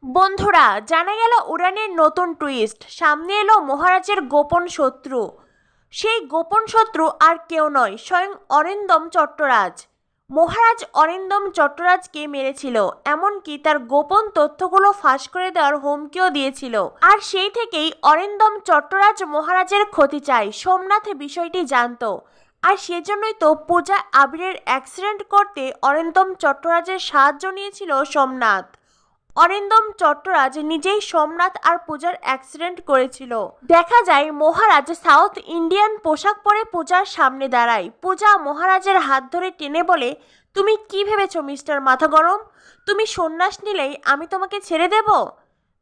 বন্ধুরা, জানা গেল উড়ানের নতুন টুইস্ট। সামনে এলো মহারাজের গোপন শত্রু। সেই গোপন শত্রু আর কেউ নয়, স্বয়ং অরিন্দম চট্টরাজ। মহারাজ অরিন্দম চট্টরাজকে মেরেছিল, এমনকি তার গোপন তথ্যগুলো ফাঁস করে দেওয়ার হুমকিও দিয়েছিল। আর সেই থেকেই অরিন্দম চট্টরাজ মহারাজের ক্ষতি চায়। সোমনাথ বিষয়টি জানতো, আর সেজন্যই তো পূজা আবিরের অ্যাক্সিডেন্ট করতে অরিন্দম চট্টরাজের সাহায্য নিয়েছিল সোমনাথ। অরিন্দম চট্টরাজ নিজেই সোমনাথ আর পূজার অ্যাক্সিডেন্ট করেছিল। দেখা যায় মহারাজ সাউথ ইন্ডিয়ান পোশাক পরে পূজার সামনে দাঁড়ায়। পূজা মহারাজের হাত ধরে টেনে বলে, তুমি কি ভেবেছো মিস্টার মাথা গরম? তুমি সন্ন্যাস নিলেই আমি তোমাকে ছেড়ে দেব?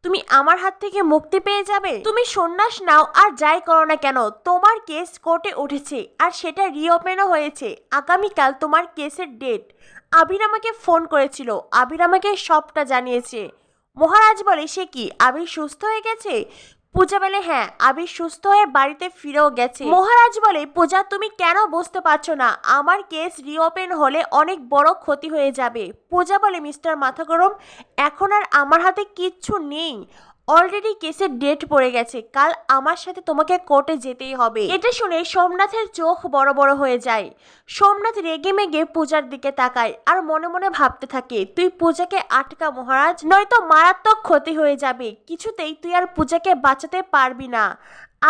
তুমি আমার হাত থেকে মুক্তি পেয়ে যাবে? তুমি সন্ন্যাস নাও আর যাই করো না কেন, তোমার কেস কোর্টে উঠেছে আর সেটা রিওপেনও হয়েছে। আগামীকাল তোমার কেসের ডেট। আবির আমাকে ফোন করেছিল, আবির আমাকে সবটা জানিয়েছে। মহারাজ বলে, সে কি আবির সুস্থ হয়ে গেছে? পূজা বলে, হ্যাঁ, আবির সুস্থ হয়ে বাড়িতে ফিরেও গেছে। মহারাজ বলে, পূজা তুমি কেন বুঝতে পারছো না? আমার কেস রিওপেন হলে অনেক বড় ক্ষতি হয়ে যাবে। পূজা বলে, মিস্টার মাথা গরম, এখন আর আমার হাতে কিচ্ছু নেই। অলরেডি কেসের ডেট পড়ে গেছে, কাল আমার সাথে তোমাকে কোর্টে যেতেই হবে। এটা শুনে সোমনাথের চোখ বড় বড় হয়ে যায়। সোমনাথ রেগে মেগে পূজার দিকে তাকায় আর মনে মনে ভাবতে থাকে, তুই পূজাকে আটকা মহারাজ, নয়তো মারাত্মক ক্ষতি হয়ে যাবে। কিছুতেই তুই আর পূজাকে বাঁচাতে পারবি না।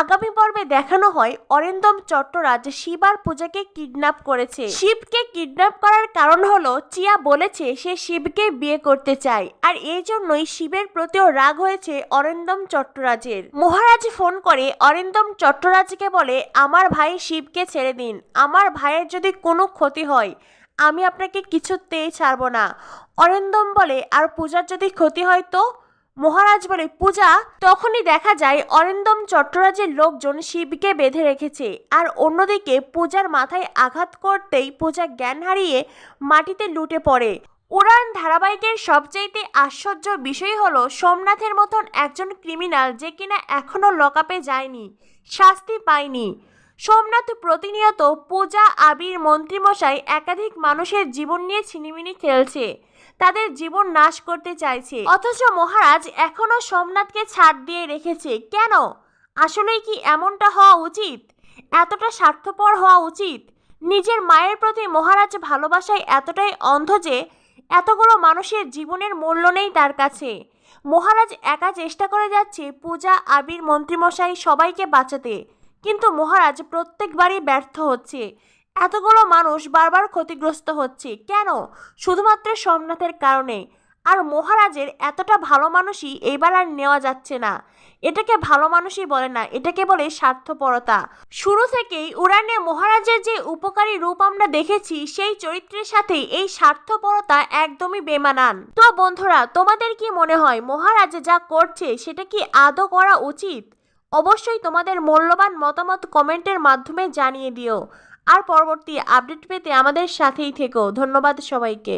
আগামী পর্বে দেখানো হয় অরিন্দম চট্টরাজ শিব আর পূজাকে কিডন্যাপ করেছে। শিবকে কিডন্যাপ করার কারণ হলো চিয়া বলেছে সে শিবকে বিয়ে করতে চায়, আর এই জন্যই শিবের প্রতিও রাগ হয়েছে অরিন্দম চট্টরাজের। মহারাজ ফোন করে অরিন্দম চট্টরাজকে বলে, আমার ভাই শিবকে ছেড়ে দিন। আমার ভাইয়ের যদি কোনো ক্ষতি হয় আমি আপনাকে কিছুতেই ছাড়বো না। অরিন্দম বলে, আর পূজার যদি ক্ষতি হয় তো? মহারাজ বলে, পূজা। তখনই দেখা যায় অরিন্দম চট্টরাজের লোকজন শিবকে বেঁধে রেখেছে, আর অন্যদিকে পূজার মাথায় আঘাত করতেই পূজা জ্ঞান হারিয়ে মাটিতে লুটে পড়ে। উড়ান ধারাবাহিকের সবচাইতে আশ্চর্য বিষয় হলো সোমনাথের মতন একজন ক্রিমিনাল যে কিনা এখনো লকআপে যায়নি, শাস্তি পায়নি। সোমনাথ প্রতিনিয়ত পূজা, আবির, মন্ত্রীমশাই একাধিক মানুষের জীবন নিয়ে ছিনিমিনি খেলছে, তাদের জীবন নাশ করতে চাইছে। অথচ মহারাজ এখনো সোমনাথকে ছাড় দিয়ে রেখেছে কেন? আসলেই কি এমনটা হওয়া উচিত? এতটা স্বার্থপর হওয়া উচিত? নিজের মায়ের প্রতি মহারাজ ভালোবাসায় এতটাই অন্ধ যে এতগুলো মানুষের জীবনের মূল্য নেই তার কাছে। মহারাজ একা চেষ্টা করে যাচ্ছে পূজা, আবির, মন্ত্রীমশাই সবাইকে বাঁচাতে, কিন্তু মহারাজ প্রত্যেকবারই ব্যর্থ হচ্ছে। এতগুলো মানুষ বারবার ক্ষতিগ্রস্ত হচ্ছে কেন? শুধুমাত্র সোমনাথের কারণে। আর মহারাজের এতটা ভালো মানুষই এইবার আর নেওয়া যাচ্ছে না। এটাকে ভালো মানুষই বলে না, এটাকে বলে স্বার্থপরতা। শুরু থেকেই উড়ানে মহারাজের যে উপকারী রূপ আমরা দেখেছি, সেই চরিত্রের সাথে এই স্বার্থপরতা একদমই বেমানান। তো বন্ধুরা, তোমাদের কি মনে হয় মহারাজ যা করছে সেটা কি আদৌ করা উচিত? অবশ্যই তোমাদের মূল্যবান মতামত কমেন্টের মাধ্যমে জানিয়ে দিও। আর পরবর্তী আপডেট পেতে আমাদের সাথেই থেকো। ধন্যবাদ সবাইকে।